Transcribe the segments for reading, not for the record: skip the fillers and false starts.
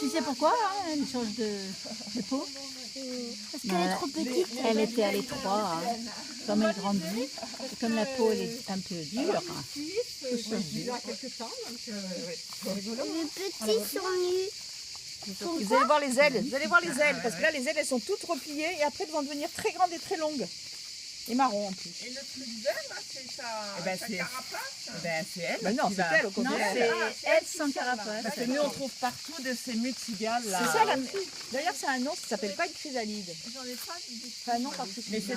Tu sais pourquoi hein, elle change de peau? Parce qu'elle est trop petite. Elle était à l'étroit. Hein. Comme elle grandit, comme la peau elle est un peu dure. Les petits sont nus. Vous allez voir les ailes, parce que là les ailes elles sont toutes repliées et après elles vont devenir très grandes et très longues. Et marron en plus. Et le truc d'aile, c'est sa carapace. C'est elle. Mais non, c'est elle au Non, contraire. c'est elle sans carapace. Parce que nous on trouve partout de ces mutigales là. C'est ça, d'ailleurs c'est un nom qui s'appelle pas une chrysalide. J'en ai pas. C'est un nom particulier. Mais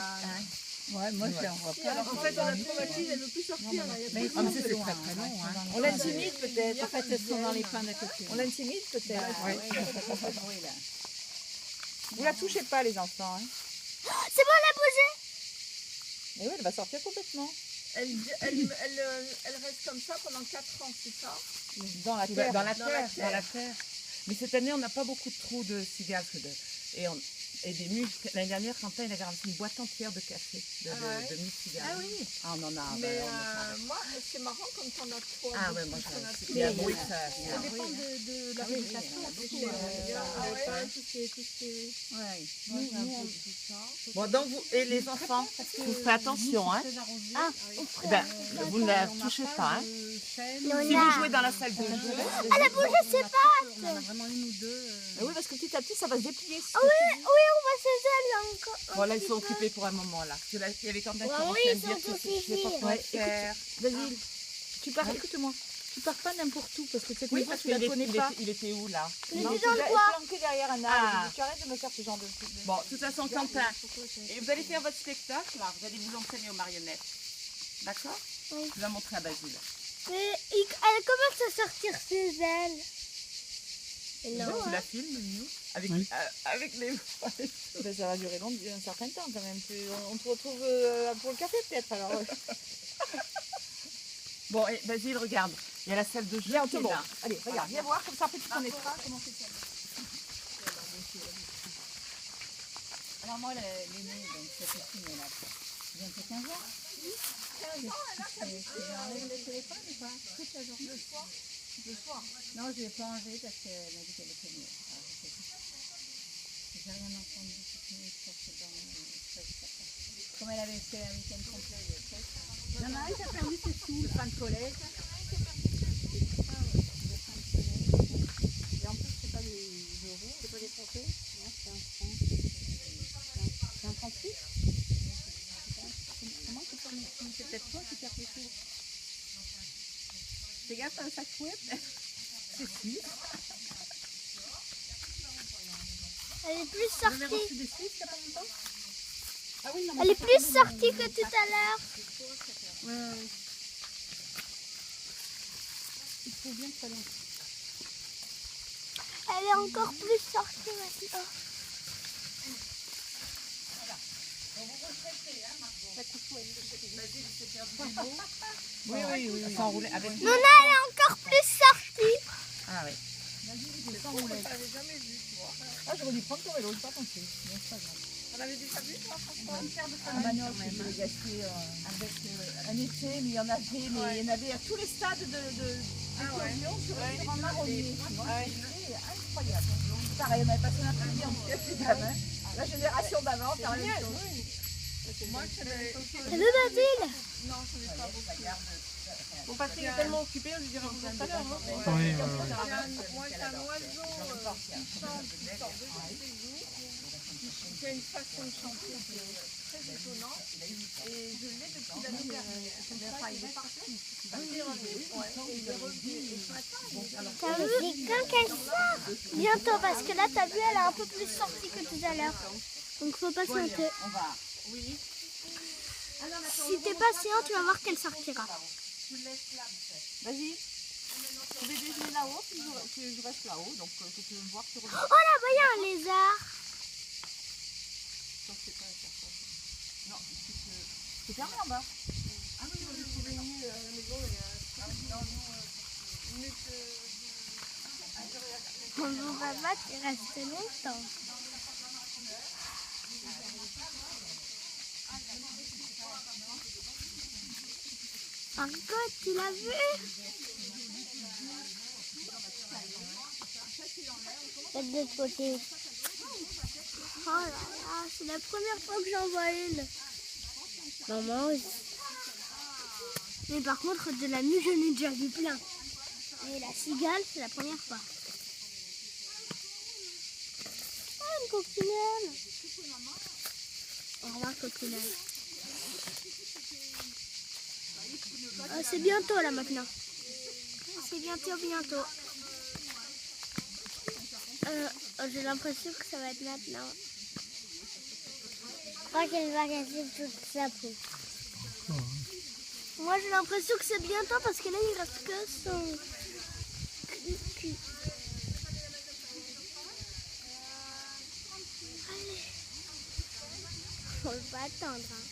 ouais, moi je n'en vois pas. En fait, dans la traumatise, elle ne veut plus sortir. Mais c'est très très long. on l'intimide peut-être. En fait, elles sont dans les pins d'à côté. On l'intimide peut-être. Oui. Vous la touchez pas les enfants. Hein. C'est bon, elle a bougé. Et oui, elle va sortir complètement. Elle reste comme ça pendant 4 ans, c'est ça? Dans la terre. Dans la terre. Mais cette année on n'a pas beaucoup de trous de cigales et des mules. L'année dernière, Quentin il avait ramené une boîte entière de café, de mules cigales. Ah oui. Ah, on en a. Mais moi, c'est marrant comme t'en as 3. Ah ouais, moi il y a bruit que ça. Ça dépend de la végétation. Bon, donc vous, et les enfants, vous ferez attention, hein. Vous ne la touchez pas, hein. Si vous jouez dans la salle de jeu. Elle a bougé ses pattes. On en a vraiment une ou deux. Oui, parce que petit à petit, ça va se déplier. Oui, on voit ses ailes encore. Bon, là, ils sont occupés pour un moment, là. Parce que là, il y avait Quentin qui Oui, commençait à ils me dire sont que tous je sais pas ici. quoi faire. Vas-y, tu pars, écoute-moi. Tu pars pas n'importe où parce que cette Oui, maison, parce tu la qu'il connais pas. il était où, là? Il est Non, dans tu le l'as bois. planqué derrière un arbre. Tu arrêtes de me faire ce genre de truc. Bon, de toute façon, Quentin, et vous allez faire votre spectacle, là. Vous allez vous entraîner aux marionnettes. D'accord? Oui. Je vais montrer à Basile. Mais elle commence à sortir ses ailes. Et non. Tu la filmes, nous? Avec les... Ben, ça va durer un certain temps quand même. On te retrouve pour le café peut-être alors. Bon, et Basile, regarde. Il y a la salle de jeu Viens, on qui te est montre. là. Allez, regarde, viens voir comme ça après tu connaîtras comment c'est ça. Alors moi, l'aînée, donc cette fille, elle a bientôt 15 ans. 15 ans, elle a le téléphone ou pas? Toute la journée. Le soir. Non, je ne l'ai pas enlevé parce qu'elle m'a dit qu'elle était mieux. Alors, je sais pas. J'ai rien entendu cette nuit, je crois que c'est dans le comme elle avait fait un week-end complet de fête. Il y en a un qui a perdu ses sous, de fin de collège. Et en plus, c'est pas des euros, c'est pas des français. Non, c'est un franc. C'est un franc suisse. Comment tu perds les sous? C'est peut-être toi qui perds tes sous. Fais gaffe à sa couette. C'est suisse. Elle est plus Vous avez sortie. reçu des Suisses il y a pas longtemps? Ah oui, non, mais Elle est ça, plus ça, sortie que tout à l'heure. Ouais. Il faut bien que ça lance. Elle est encore plus sortie maintenant. Oui. Sans rouler avec... Nona, elle est encore plus sortie. Ah oui. Ah, j'aurais dû prendre ton vélo, je n'ai pas pensé. Mais c'est pas grave. On avait déjà vu, toi, François? Ah bah non, je l'ai gâché avec un essai, mais il y en avait à tous les stades d'éclosion sur un marronnier. Tu vois, c'était incroyable. Pareil, on avait passé l'après-midi en gamin. La génération d'avant, c'est la même chose. Moi, je l'ai... T'as vu Basile? Non, je n'ai pas beaucoup. Bon, Patrick est tellement occupé, on lui dira tout à l'heure. Moi, c'est un oiseau qui chante, qui sort de ses joues, qui a une façon de chanter qui est très étonnante. Et je l'ai depuis l'année dernière. Enfin, il est parti. Il est revenu. Et ce matin, T'as vu? C'est quand qu'elle sort. Bientôt, parce que là, t'as vu, elle est un peu plus sortie que tout à l'heure. Donc, faut patienter. On va. oui. Si t'es patient, tu vas voir qu'elle sortira. Vas-y. Je vais déjeuner là-haut, puis je reste là-haut. Donc, si tu veux me voir, tu reviens. Oh là-bas, il y a un lézard. Non, c'est fermé en bas. Ah oui, moi, j'ai trouvé nu à la maison. Bonjour papa, tu restes longtemps. Margot, tu l'as vu? de l'autre côté. Oh là là, c'est la première fois que j'en vois une. Maman aussi. Mais par contre, de la mue, j'en ai déjà vu plein. Et la cigale, c'est la première fois. Ah, une coccinelle. Au revoir, coccinelle. Ah, c'est bientôt là maintenant. C'est bientôt. J'ai l'impression que ça va être maintenant. Je crois qu'elle va casser toute sa peau. Moi j'ai l'impression que c'est bientôt parce que là il reste que son cul. Allez. On va attendre. Hein.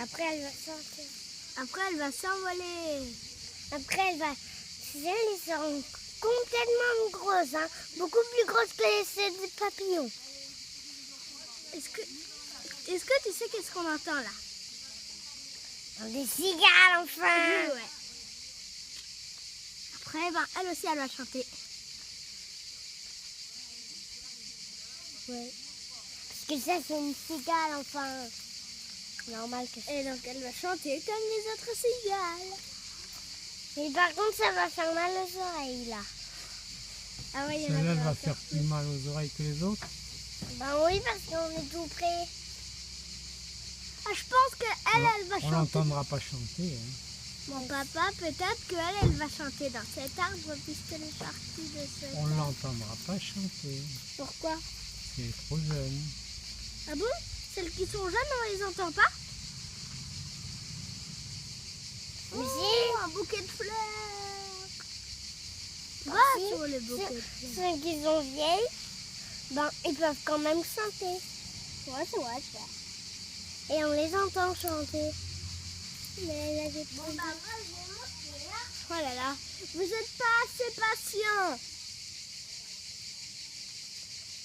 Après, elle va sortir. Après elle va s'envoler. Après, elle va... Elles sont complètement grosses, hein. Beaucoup plus grosses que celles des papillons. Est-ce que tu sais qu'est-ce qu'on entend là? Des cigales, enfin. Ouais. Après, ben, elle aussi, elle va chanter. Ouais. Parce que ça, c'est une cigale, enfin. Normal que ça. Et donc, elle va chanter comme les autres cigales. Mais par contre, ça va faire mal aux oreilles, là. Ah ouais, il y en a Celle-là, qui elle vont va faire plus mal aux oreilles que les autres. Ben oui, parce qu'on est tout près. Ah, je pense qu'elle, elle va On chanter. l'entendra pas chanter. Hein. Mon papa, peut-être qu'elle, elle va chanter dans cet arbre puisqu'elle est partie de ce... On l'entendra pas chanter. Pourquoi? C'est trop jeune. Ah bon? Celles qui sont jeunes, on les entend pas? Mais Oh, un bouquet de fleurs! Va si, sur le bouquet de fleurs. ceux qui sont vieilles, ben, ils peuvent quand même chanter. Ouais, c'est vrai, ça. Et on les entend chanter. Mais elle a des Oh là là, vous n'êtes pas assez patient.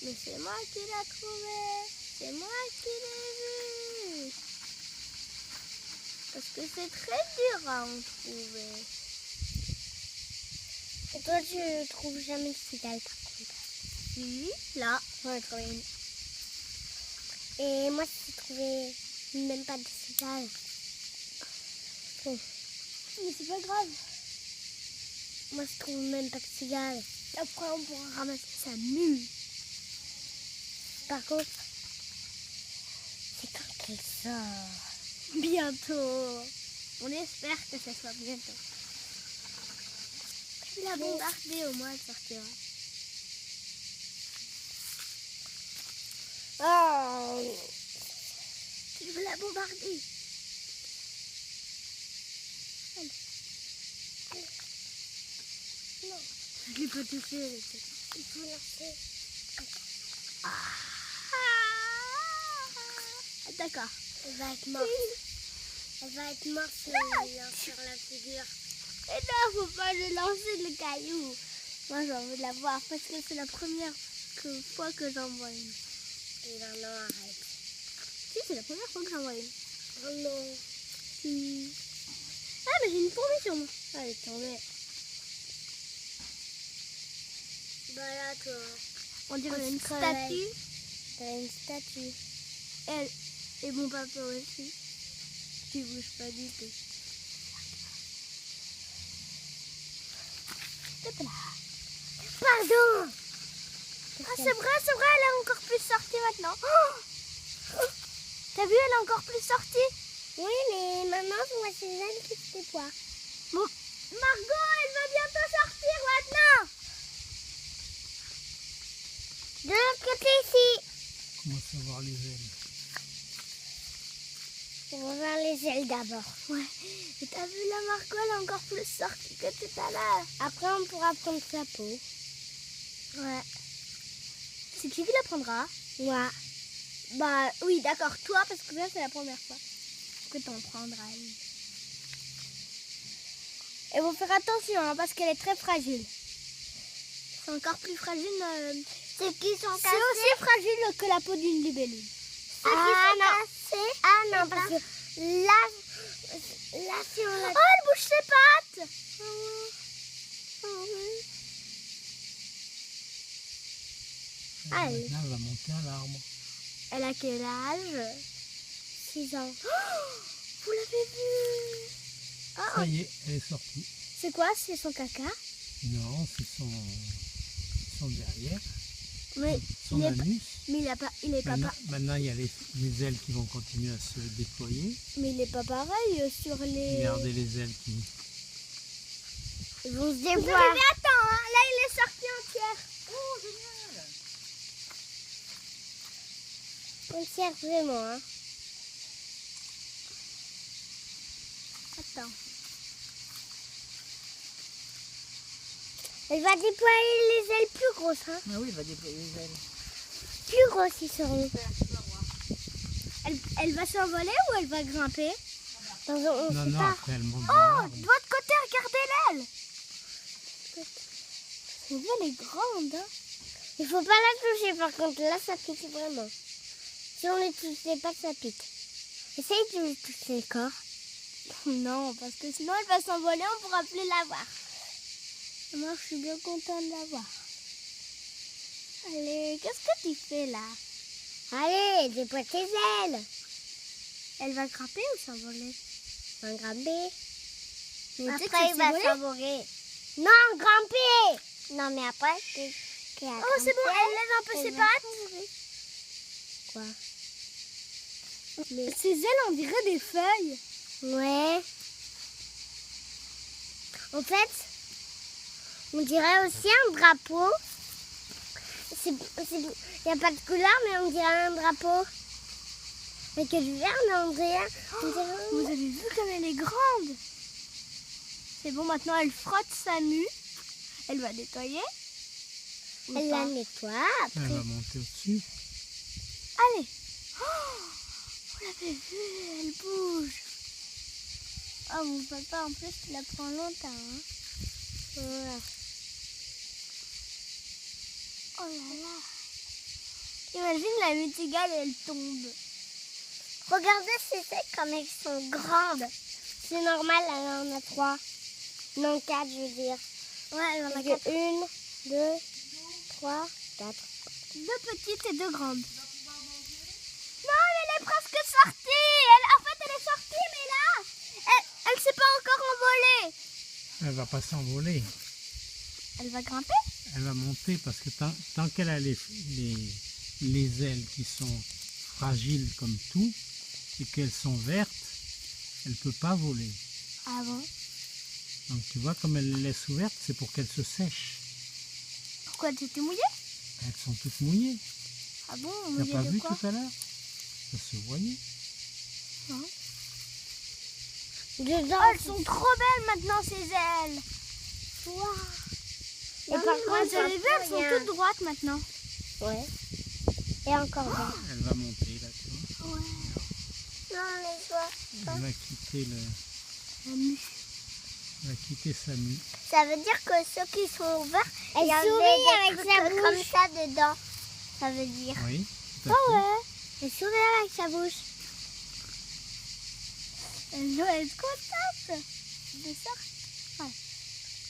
Mais c'est moi qui l'ai trouvé. C'est moi qui l'ai vu. Parce que c'est très dur à en trouver. Et toi, tu trouves jamais de cigale, par contre. Si, là. J'en ai trouvé une. Et moi, j'ai trouvé même pas de cigale. Mais c'est pas grave. Moi, je trouve même pas de cigale. Après, on pourra ramasser sa mue. Par contre, c'est quand qu'elle sort. Bientôt. On espère que ça soit bientôt. Je vais la bombarder, au moins elle sortira. Oh, Tu veux la bombarder? non, Je l'ai pas touchée avec ça. il faut lancer. Ah, d'accord. Elle va être morte. Elle va être morte si on lui lance sur la figure. Et non, faut pas le lancer le caillou. Moi j'ai envie de la voir parce que c'est la première fois que j'en vois une. Et là, non, arrête. Si, c'est la première fois que j'en vois une. Oh non. Si. Ah, mais j'ai une fourmi sur moi. Ah, elle est tombée. Bah là, toi, On dirait On une se réveille. statue. t'as une statue. Elle et mon papa aussi. Qui bouge pas du tout. Hop là. Pardon. Ah, c'est vrai, elle est encore plus sortie maintenant. Oh, t'as vu, elle est encore plus sortie. Oui, mais maman, moi, c'est elle qui fait quoi? Bon, Margot, elle va bientôt sortir maintenant. De l'autre côté, ici. Commence à voir les ailes. On va voir les ailes d'abord. Ouais, et t'as vu la Margot, elle est encore plus sortie que tout à l'heure. Après, on pourra prendre sa peau. Ouais. C'est qui la prendra? Moi. Bah oui, d'accord, toi, parce que là, c'est la première fois que t'en prendras une. Et faut faire attention, hein, parce qu'elle est très fragile. C'est encore plus fragile. Ceux qui sont C'est cassés. aussi fragile que la peau d'une libellule. Ceux qui sont cassés. Ah non, parce que là, si on la... Oh, elle bouge ses pattes. Ah, Maintenant, elle va monter à l'arbre. elle a quel âge? 6 ans. Oh, vous l'avez vu? Ah, Ça y est, elle est sortie. c'est quoi? C'est son caca? Non, c'est son derrière, Mais son il est anus. Mais il est pas, Maintenant, il y a les ailes qui vont continuer à se déployer. mais il est pas pareil sur les. Regardez les ailes qui... Ils vont se dévoiler. Attends, hein, là il est sorti entière. Oh, génial! Entière vraiment. Hein. Attends. Elle va déployer les ailes plus grosses. Hein. Ah oui, il va déployer les ailes. Plus grosses ils seront. Elle va s'envoler ou elle va grimper? On Non, sait non, pas. après elle monte dans Oh, l'arbre. de votre côté, regardez l'aile. Cette aile est grande. Hein. Il faut pas la toucher par contre, là ça pique vraiment. Si on ne les touche pas, ça pique. Essaye de lui toucher le corps. Non, parce que sinon elle va s'envoler, on ne pourra plus la voir. Moi je suis bien contente de la voir. Allez, qu'est-ce que tu fais là? Allez, déploie tes ailes. Elle va grimper ou s'envoler? Elle va grimper. Mais après, il va s'envoler. Non, grimper. Non, mais après, oh, c'est bon, elle lève un peu ses pattes. Quoi? Mais ses ailes, on dirait des feuilles. Ouais. En fait, on dirait aussi un drapeau. Il n'y a pas de couleur, mais on dirait un drapeau. Avec du vert, mais on dirait... Vous avez vu comme elle est grande? C'est bon, maintenant elle frotte sa mue. Elle va nettoyer. Elle la nettoie après. Elle va monter au-dessus. Allez. Oh, vous l'avez vu, elle bouge. Oh, mon papa, en plus, il la prend longtemps. Hein. Voilà. Oh là là. Imagine la mutigale, elle tombe. Regardez ces ailes comme elles sont grandes. C'est normal, elle en a 3. Non, 4, je veux dire. Ouais, elle en a 4. 1, 2, 3, 4. 2 petites et 2 grandes. Non, elle est presque sortie. En fait, elle est sortie, mais là, elle s'est pas encore envolée. Elle va pas s'envoler. Elle va grimper? Elle va monter parce que tant qu'elle a les ailes qui sont fragiles comme tout et qu'elles sont vertes, elle ne peut pas voler. Ah bon? Donc tu vois, comme elle les laisse ouvertes, c'est pour qu'elles se sèchent. Pourquoi tu étais mouillée? Elles sont toutes mouillées. Ah bon? Tu Mouillée n'as pas de vu quoi? tout à l'heure? Ça se voyait. Non. Oh, elles sont trop belles maintenant, ces ailes. Wow. Et par contre, vous avez vu, elles sont toutes droites maintenant. Ouais. Et encore bien. Elle va monter là, tu vois. Ouais. Non, mais toi. Elle va quitter La mue. elle va quitter sa mue. Ça veut dire que ceux qui sont ouverts, il y avait des trucs comme ça dedans. Ça veut dire. Oui, tout à fait. Oh ouais. Elle sourit avec sa bouche. Elle doit être contente de sortir. Ouais.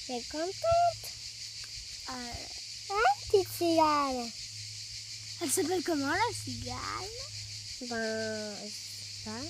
Elle est contente. Hein, petite cigale? Elle s'appelle comment la cigale? Ben, je sais pas.